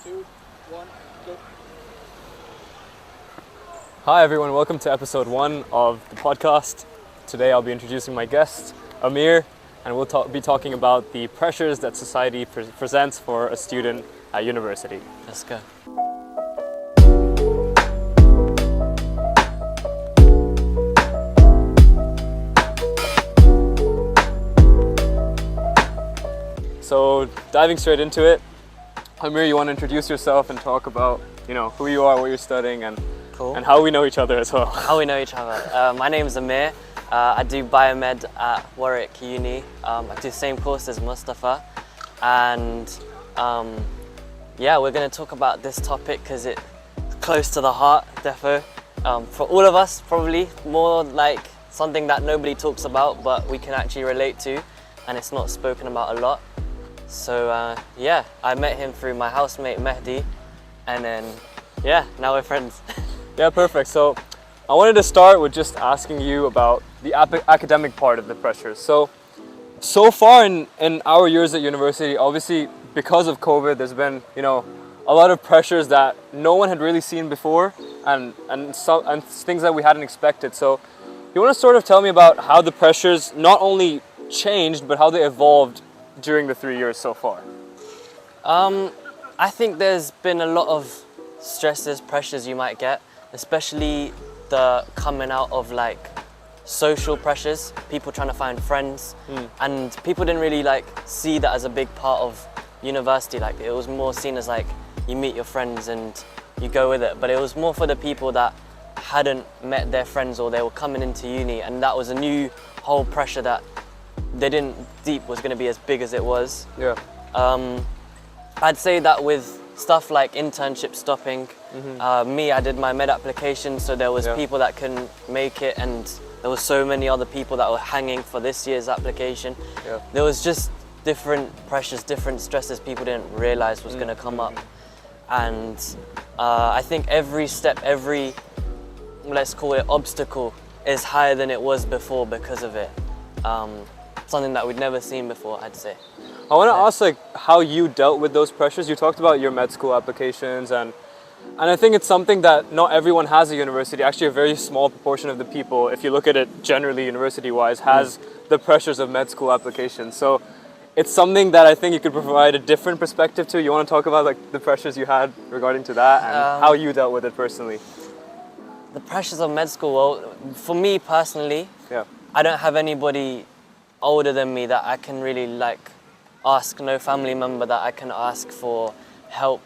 2, 1, go. Hi everyone, welcome to episode 1 of the podcast. Today I'll be introducing my guest, Amir, and we'll be talking about the pressures that society presents for a student at university. Let's go. So diving straight into it, Amir, you want to introduce yourself and talk about, who you are, what you're studying, and Cool. and how we know each other as well. How we know each other. My name is Amir. I do biomed at Warwick Uni. I do the same course as Mustafa. And we're going to talk about this topic because it's close to the heart, defo. For all of us, probably more like something that nobody talks about, but we can actually relate to, and it's not spoken about a lot. So I met him through my housemate Mehdi, and then now we're friends. Yeah, perfect. So I wanted to start with just asking you about the academic part of the pressures. So far in our years at university, obviously because of COVID, there's been, a lot of pressures that no one had really seen before and things that we hadn't expected. So you want to sort of tell me about how the pressures not only changed, but how they evolved during the 3 years so far? I think there's been a lot of stresses, pressures you might get, especially the coming out of like social pressures, people trying to find friends, and people didn't really like see that as a big part of university. Like it was more seen as like you meet your friends and you go with it, but it was more for the people that hadn't met their friends or they were coming into uni, and that was a new whole pressure that they didn't deep was going to be as big as it was. Yeah. I'd say that with stuff like internship stopping, I did my med application, so there was people that couldn't make it, and there was so many other people that were hanging for this year's application. Yeah. There was just different pressures, different stresses people didn't realize was going to come up. And I think every step, every, let's call it obstacle, is higher than it was before because of it. Something that we'd never seen before, I'd say. I want to ask how you dealt with those pressures. You talked about your med school applications, and I think it's something that not everyone has at university. Actually, a very small proportion of the people, if you look at it generally university-wise, has the pressures of med school applications. So it's something that I think you could provide a different perspective to. You want to talk about the pressures you had regarding to that and how you dealt with it personally? The pressures of med school, well, for me personally, I don't have anybody older than me that I can really ask, no family member that I can ask for help,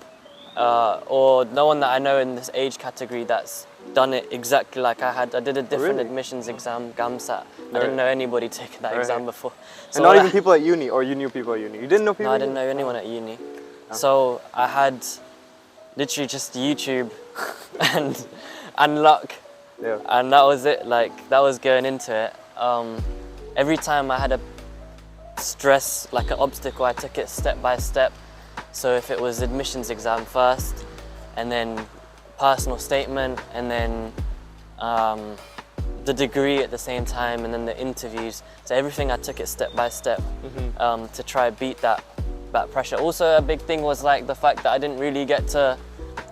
or no one that I know in this age category that's done it exactly like I had. I did a different admissions exam, GAMSAT. I didn't know anybody taking that exam before. So and not even people at uni, or you knew people at uni? You didn't know people? No, I didn't know anyone at uni. So I had literally just YouTube and luck, and that was it. That was going into it. Every time I had a stress, like an obstacle, I took it step by step. So if it was admissions exam first, and then personal statement, and then the degree at the same time, and then the interviews. So everything I took it step by step to try beat that pressure. Also a big thing was the fact that I didn't really get to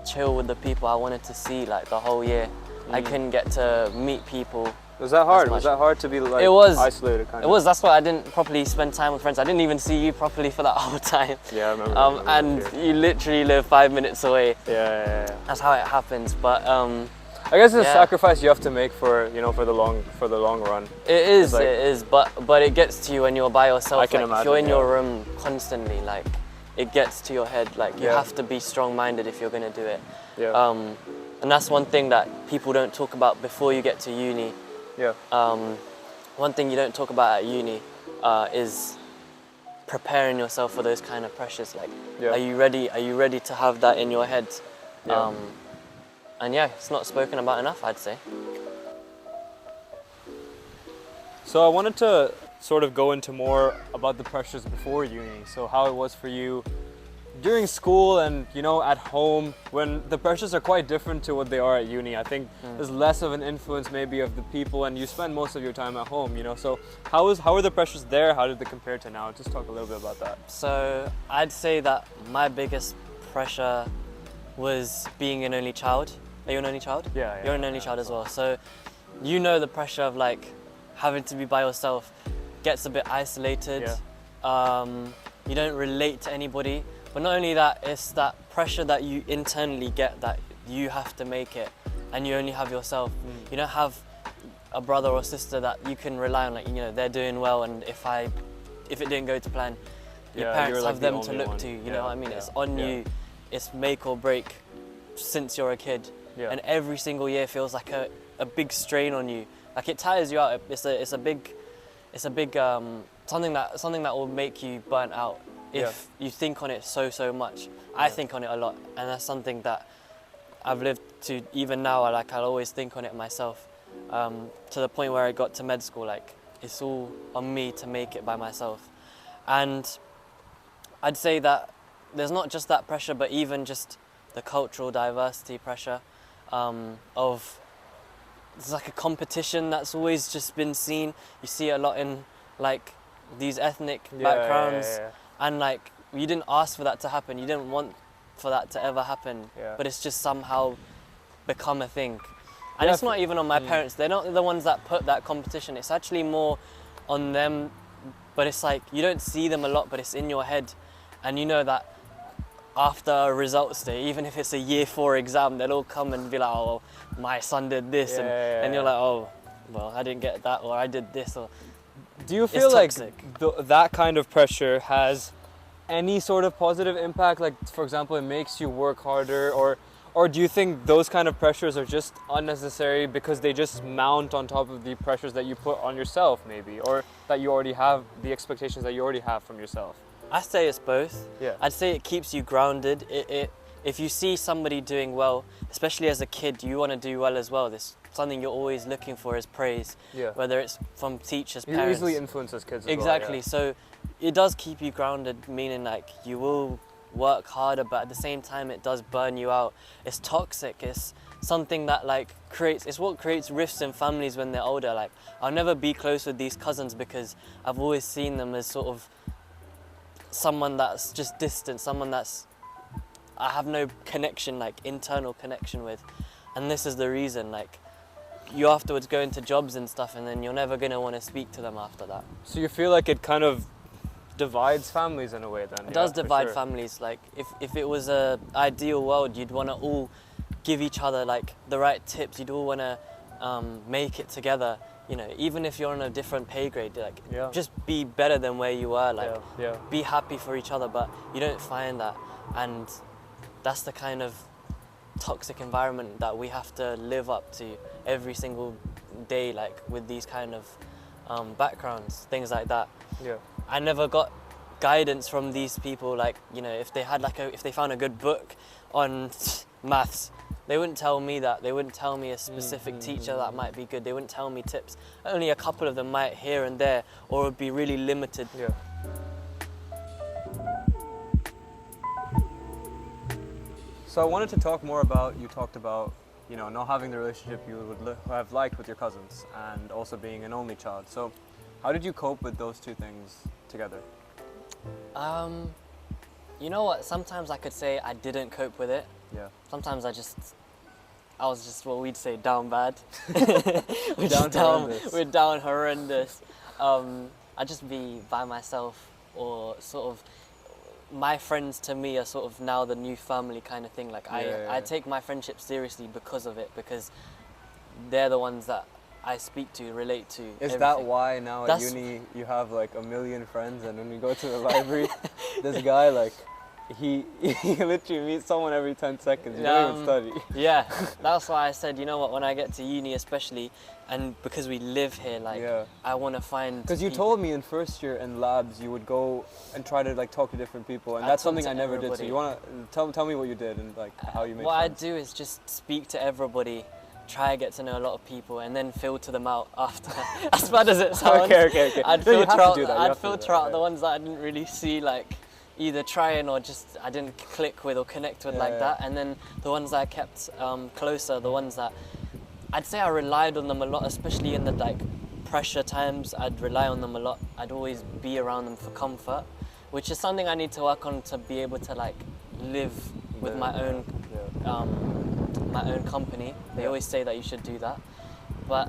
chill with the people I wanted to see the whole year. I couldn't get to meet people. Was that hard? Was that hard to be it was, isolated kind of? It was, that's why I didn't properly spend time with friends. I didn't even see you properly for that whole time. Yeah, I remember. And you literally live 5 minutes away. Yeah. That's how it happens, but I guess it's a sacrifice you have to make for for the long run. It is, but it gets to you when you're by yourself. I can imagine, if you're in your room constantly, it gets to your head. You have to be strong-minded if you're gonna do it. Yeah. And that's one thing that people don't talk about before you get to uni. Yeah. One thing you don't talk about at uni is preparing yourself for those kind of pressures. Are you ready? Are you ready to have that in your head? Yeah. And it's not spoken about enough, I'd say. So I wanted to sort of go into more about the pressures before uni. So how it was for you during school and at home, when the pressures are quite different to what they are at uni. I think there's less of an influence maybe of the people, and you spend most of your time at home, so how are the pressures there? How did they compare to now? Just talk a little bit about that. So I'd say that my biggest pressure was being an only child. Are you an only child? Yeah. You're an only child as well. So you know the pressure of like having to be by yourself, gets a bit isolated. You don't relate to anybody. But not only that, it's that pressure that you internally get that you have to make it and you only have yourself. You don't have a brother or sister that you can rely on, like, you know, they're doing well, and if it didn't go to plan, your parents like have them to look to, you know what I mean? It's on you, it's make or break since you're a kid. And every single year feels like a big strain on you. Like it tires you out. It's a big something that will make you burnt out if you think on it so much. I think on it a lot, and that's something that I've lived to even now. I'll always think on it myself, to the point where I got to med school. Like it's all on me to make it by myself, and I'd say that there's not just that pressure, but even just the cultural diversity pressure of it's like a competition that's always just been seen. You see it a lot in like these ethnic backgrounds, and like you didn't ask for that to happen. You didn't want for that to ever happen, but it's just somehow become a thing. And it's not even on my parents. They're not the ones that put that competition. It's actually more on them, but it's like you don't see them a lot, but it's in your head, and you know that after a results day, even if it's a year 4 exam, they'll all come and be like, oh, my son did this, and you're like, oh, well, I didn't get that, or I did this, or... Do you feel like that kind of pressure has any sort of positive impact? Like, for example, it makes you work harder, or do you think those kind of pressures are just unnecessary because they just mount on top of the pressures that you put on yourself, maybe, or that you already have, the expectations that you already have from yourself? I say it's both. I'd say it keeps you grounded. If you see somebody doing well, especially as a kid, you want to do well as well. There's something you're always looking for is praise, whether it's from teachers, parents. It easily influences kids as exactly. well, So it does keep you grounded, meaning like you will work harder, but at the same time it does burn you out. It's toxic. It's something that like it's what creates rifts in families when they're older. Like I'll never be close with these cousins because I've always seen them as sort of someone that's just distant, someone that's I have no connection, like internal connection with. And this is the reason, like you afterwards go into jobs and stuff and then you're never going to want to speak to them after that. So you feel like it kind of divides families in a way then? It does divide families. Like if it was a ideal world, you'd want to all give each other like the right tips, you'd all want to make it together. You know, even if you're on a different pay grade, like just be better than where you were, like be happy for each other, but you don't find that, and that's the kind of toxic environment that we have to live up to every single day, like with these kind of backgrounds, things like that. I never got guidance from these people, like, you know, if they had like if they found a good book on maths, they wouldn't tell me that. They wouldn't tell me a specific teacher that might be good. They wouldn't tell me tips. Only a couple of them might here and there, or it would be really limited. So I wanted to talk more about, you talked about, you know, not having the relationship you would have liked with your cousins and also being an only child. So how did you cope with those two things together? You know what, sometimes I could say I didn't cope with it. Sometimes I was just what we'd say down bad. We're down horrendous. I'd just be by myself, or sort of my friends to me are sort of now the new family kind of thing. Like I take my friendship seriously because of it, because they're the ones that I speak to, relate to. Is everything. that why now at uni you have like 1 million friends, and when we go to the library, this guy like he literally meets someone every 10 seconds. You don't even study. Yeah, that's why I said, you know what, when I get to uni especially, and because we live here, like I want to find. Because you told me in first year in labs you would go and try to like talk to different people, and that's something I never did. So you want to tell me what you did and like how you made. What I do is just speak to everybody, try to get to know a lot of people, and then filter them out after. As bad as it sounds. Okay. I'd filter out the ones that I didn't really see, like either trying or just I didn't click with or connect with like that, and then the ones that I kept closer, the ones that I'd say I relied on them a lot, especially in the like pressure times. I'd rely on them a lot. I'd always be around them for comfort, which is something I need to work on to be able to like live with my own company. They always say that you should do that. But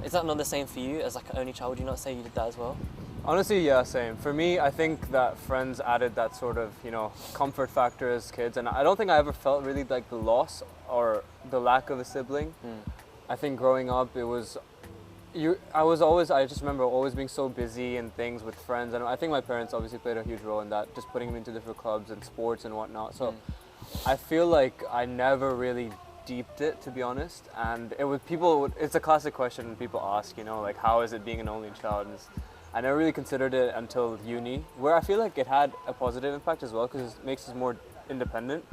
is that not the same for you as like an only child? Would you not say you did that as well? Honestly, yeah, same. For me, I think that friends added that sort of, comfort factor as kids, and I don't think I ever felt really like the loss or the lack of a sibling. I think growing up, I just remember always being so busy and things with friends, and I think my parents obviously played a huge role in that, just putting me into different clubs and sports and whatnot. So I feel like I never really deeped it, to be honest, and it's a classic question people ask, like, how is it being an only child? And I never really considered it until uni, where I feel like it had a positive impact as well, because it makes us more independent.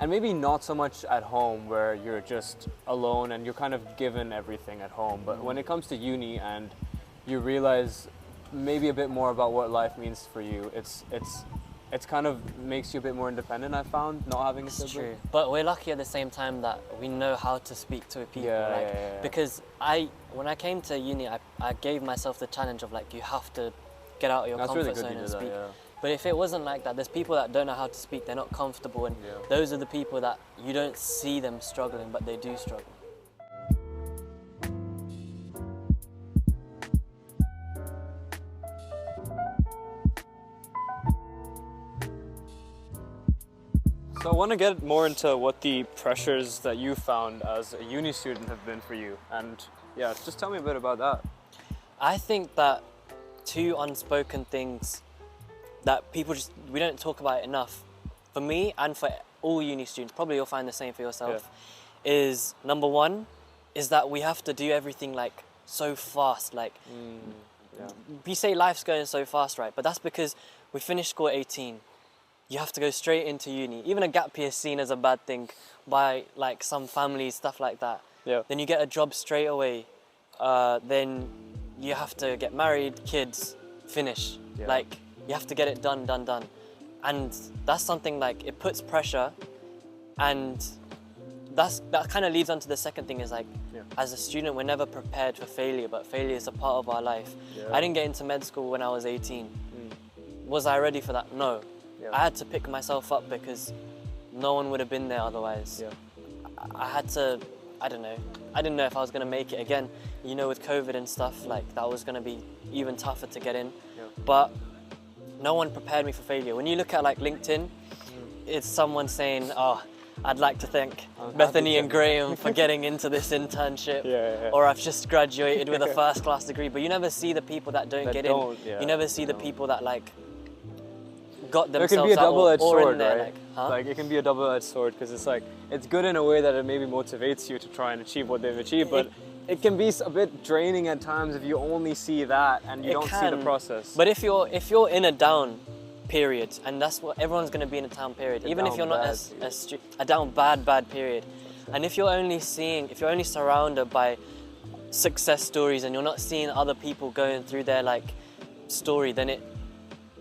And maybe not so much at home, where you're just alone and you're kind of given everything at home. But when it comes to uni and you realize maybe a bit more about what life means for you, it's kind of makes you a bit more independent, I found, not having a sibling. True. But we're lucky at the same time that we know how to speak to people. Because when I came to uni, I gave myself the challenge of like, you have to get out of your comfort zone and speak. But if it wasn't like that, there's people that don't know how to speak, they're not comfortable, and those are the people that you don't see them struggling, but they do struggle. So I want to get more into what the pressures that you found as a uni student have been for you, and just tell me a bit about that. I think that two unspoken things that we don't talk about enough, for me and for all uni students, probably you'll find the same for yourself, is number one, is that we have to do everything like so fast. Like, we say life's going so fast, right? But that's because we finished school at 18. You have to go straight into uni. Even a gap year is seen as a bad thing by like some families, stuff like that. Then you get a job straight away. Then you have to get married, kids, finish. Like, you have to get it done. And that's something like, it puts pressure, and that kind of leads on to the second thing is like, as a student, we're never prepared for failure, but failure is a part of our life. I didn't get into med school when I was 18. Was I ready for that? No. I had to pick myself up because no one would have been there otherwise. I had to, I don't know. I didn't know if I was going to make it again. With COVID and stuff, like that was going to be even tougher to get in. But no one prepared me for failure. When you look at like LinkedIn, it's someone saying, oh, I'd like to thank Bethany and Graham for getting into this internship, or I've just graduated with a first-class degree. But you never see the people that don't get in. You never see the people that like got themselves out. It can be a double-edged sword, there, right? Like it can be a double-edged sword, because it's like, it's good in a way that it maybe motivates you to try and achieve what they've achieved, but it can be a bit draining at times if you only see that and you don't see the process. But if you're in a down period, and that's what everyone's going to be in a down period, even if you're not a down bad period, and if you're only surrounded by success stories and you're not seeing other people going through their like story, then it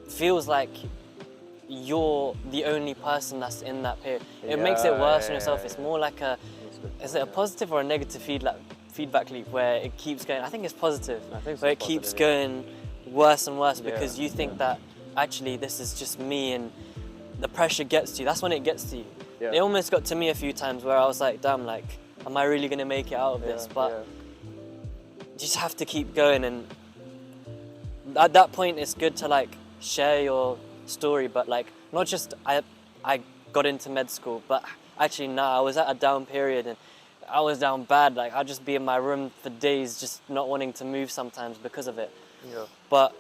feels like you're the only person that's in that period. It makes it worse on yourself. It's more like is it a positive or a negative feedback loop where it keeps going? I think it's positive. Where it keeps going worse and worse because you think that actually this is just me, and the pressure gets to you. That's when it gets to you. It almost got to me a few times where I was like, damn, like, am I really gonna make it out of this? But you just have to keep going, and at that point it's good to like share your story, but like not just I got into med school, but actually I was at a down period and I was down bad. Like I'd just be in my room for days just not wanting to move sometimes because of it. But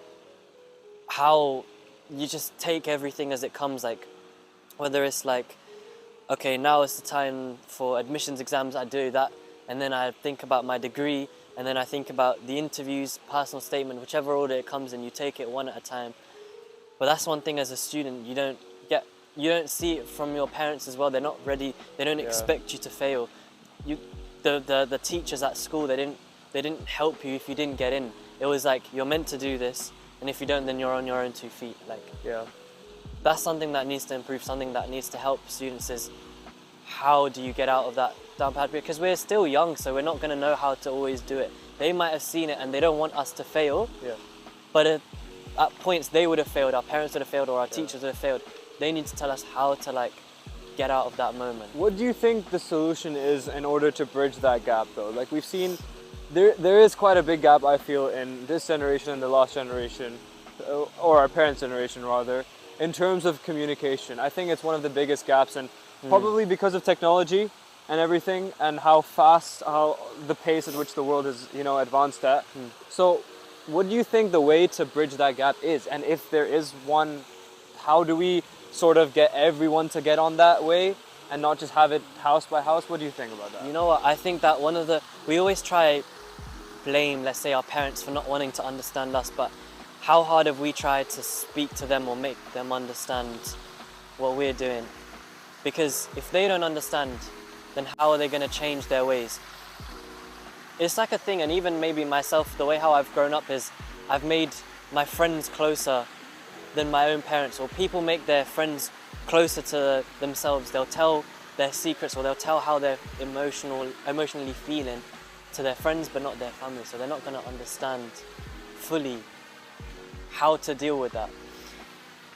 how you just take everything as it comes, like whether it's like, okay, now it's the time for admissions exams, I do that, and then I think about my degree, and then I think about the interviews, personal statement, whichever order it comes in, you take it one at a time. But that's one thing as a student, you don't see it from your parents as well. They're not ready. They don't expect you to fail. The teachers at school, they didn't help you if you didn't get in. It was like, you're meant to do this, and if you don't, then you're on your own 2 feet. Like, that's something that needs to improve. Something that needs to help students is, how do you get out of that down bad period? Because we're still young, so we're not going to know how to always do it. They might have seen it and they don't want us to fail. But at points they would have failed, our parents would have failed, or our teachers would have failed. They need to tell us how to like get out of that moment. What do you think the solution is in order to bridge that gap though? Like we've seen, there is quite a big gap I feel in this generation and the last generation, or our parents' generation rather, in terms of communication. I think it's one of the biggest gaps, and probably because of technology and everything, and how the pace at which the world is, you know, advanced at. So what do you think the way to bridge that gap is? And if there is one, how do we sort of get everyone to get on that way and not just have it house by house? What do you think about that? You know what, I think that we always try blame, let's say, our parents for not wanting to understand us, but how hard have we tried to speak to them or make them understand what we're doing? Because if they don't understand, then how are they going to change their ways? It's like a thing, and even maybe myself, the way how I've grown up is I've made my friends closer than my own parents, or people make their friends closer to themselves. They'll tell their secrets, or they'll tell how they're emotionally feeling to their friends, but not their family. So they're not going to understand fully how to deal with that.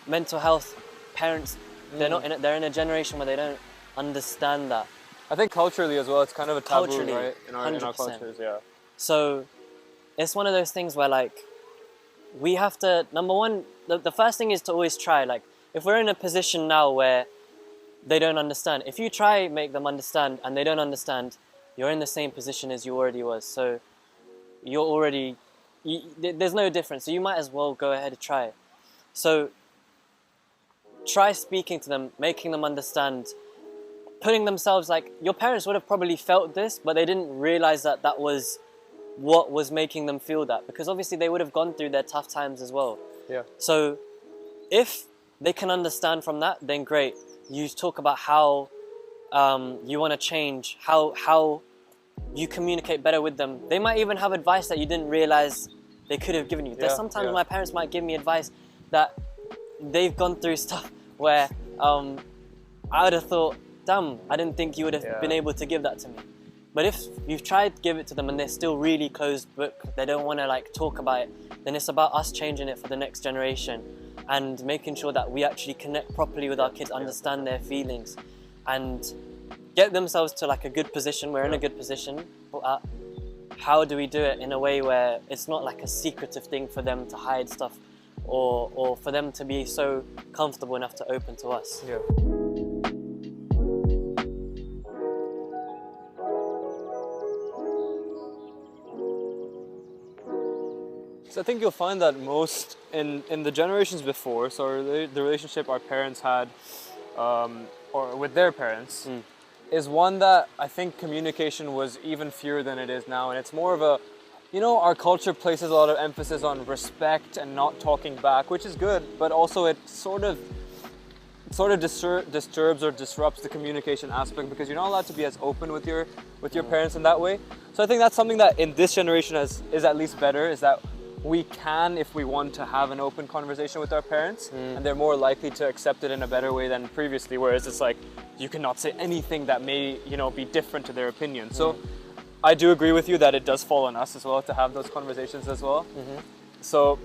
Mental health, parents, they're in a generation where they don't understand that. I think culturally as well, it's kind of a taboo, Culturally, right? In our 100%. cultures, yeah. So it's one of those things where like we have to, number one, the first thing is to always try. Like if we're in a position now where they don't understand, if you try make them understand and they don't understand, you're in the same position as you already was. So you're already, there's no difference. So you might as well go ahead and try it. So try speaking to them, making them understand, putting themselves, like your parents would have probably felt this, but they didn't realize that that was what was making them feel that, because obviously they would have gone through their tough times as well. Yeah. So if they can understand from that, then great. You talk about how you want to change, how you communicate better with them. They might even have advice that you didn't realize they could have given you. There's sometimes my parents might give me advice that they've gone through stuff where I would have thought, damn, I didn't think you would have been able to give that to me. But if you've tried to give it to them and they're still really closed book, they don't want to like talk about it, then it's about us changing it for the next generation and making sure that we actually connect properly with our kids, understand their feelings, and get themselves to like a good position. We're in a good position, but how do we do it in a way where it's not like a secretive thing for them to hide stuff, or for them to be so comfortable enough to open to us? Yeah. So I think you'll find that most in the generations before, so the relationship our parents had, or with their parents, is one that I think communication was even fewer than it is now, and it's more of a, you know, our culture places a lot of emphasis on respect and not talking back, which is good, but also it sort of disturbs or disrupts the communication aspect, because you're not allowed to be as open with your parents in that way. So I think that's something that in this generation is at least better, is that we can, if we want to have an open conversation with our parents, and they're more likely to accept it in a better way than previously, whereas it's like you cannot say anything that may, you know, be different to their opinion. So I do agree with you that it does fall on us as well to have those conversations as well. So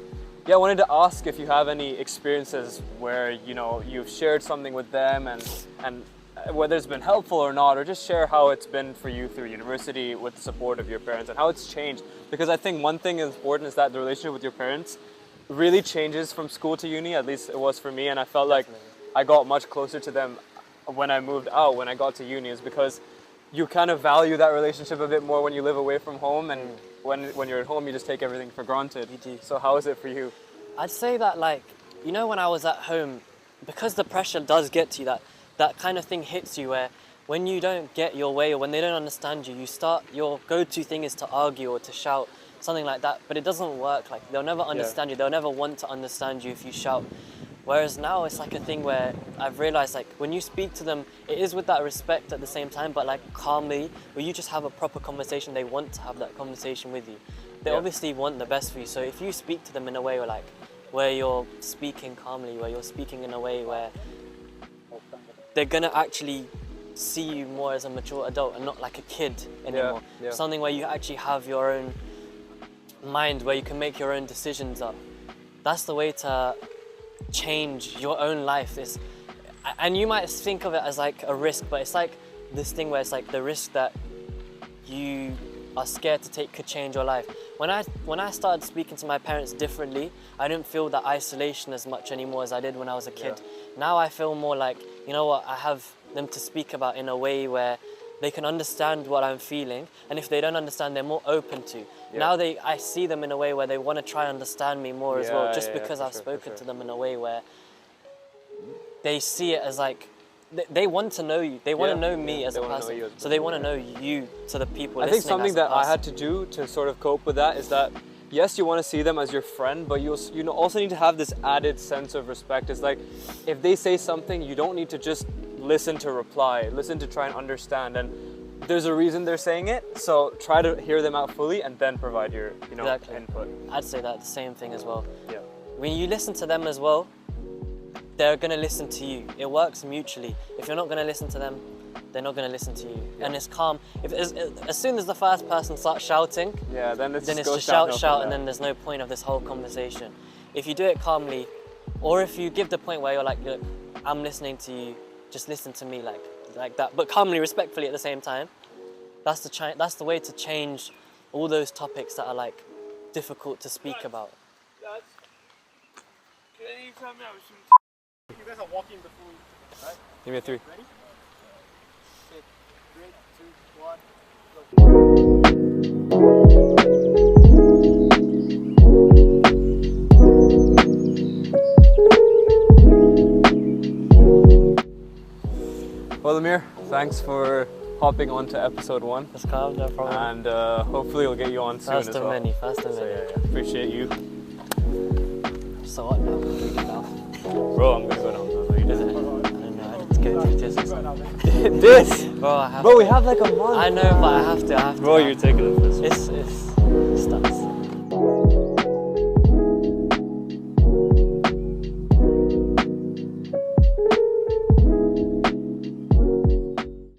yeah, I wanted to ask if you have any experiences where, you know, you've shared something with them and whether it's been helpful or not, or just share how it's been for you through university with the support of your parents and how it's changed. Because I think one thing is important is that the relationship with your parents really changes from school to uni, at least it was for me, and I felt like I got much closer to them when I moved out, when I got to uni, is because you kind of value that relationship a bit more when you live away from home, and when you're at home you just take everything for granted. You do. So how is it for you? I'd say that, like, you know, when I was at home, because the pressure does get to you, that kind of thing hits you where when you don't get your way or when they don't understand you, your go-to thing is to argue or to shout, something like that. But it doesn't work. Like, they'll never understand you. They'll never want to understand you if you shout. Whereas now it's like a thing where I've realized, like, when you speak to them, it is with that respect at the same time, but like calmly, where you just have a proper conversation. They want to have that conversation with you. They obviously want the best for you. So if you speak to them in a way where you're speaking calmly, where you're speaking in a way where they're gonna actually see you more as a mature adult and not like a kid anymore. Something where you actually have your own mind, where you can make your own decisions up. That's the way to change your own life. and you might think of it as like a risk, but it's like this thing where it's like the risk that you are scared to take could change your life. When I started speaking to my parents differently, I didn't feel that isolation as much anymore as I did when I was a kid. Now I feel more like, you know what, I have them to speak about in a way where they can understand what I'm feeling, and if they don't understand, they're more open to. Now I see them in a way where they want to try and understand me more as well, just because I've spoken to them in a way where they see it as like, they want to know you. They want to know me as a person. So they want to know you to the people listening. I think something that I had to do to sort of cope with that is that, yes, you want to see them as your friend, but you also need to have this added sense of respect. It's like, if they say something, you don't need to just listen to reply, listen to try and understand. And there's a reason they're saying it, so try to hear them out fully and then provide your input. I'd say that the same thing as well. Yeah. When you listen to them as well, they're going to listen to you. It works mutually. If you're not going to listen to them, they're not going to listen to you. And it's calm. As soon as the first person starts shouting, then it's just shout, and then there's no point of this whole conversation. If you do it calmly, or if you give the point where you're like, look, I'm listening to you, just listen to me like that, but calmly, respectfully at the same time, that's the way to change all those topics that are like difficult to speak about. You guys are walking before we, right? Give me a 3. Ready? Okay. 3, 2, 1. Well, Amir, thanks for hopping on to episode 1. That's calm, no problem. And hopefully we'll get you on soon as well. Fast and many. Appreciate you. So what now? Bro, I'm gonna go down now. Is it? I don't know, I need to go do this or something. This? Bro, we have like a month. I know, but I have to. Bro, you're taking it this. It's stunts.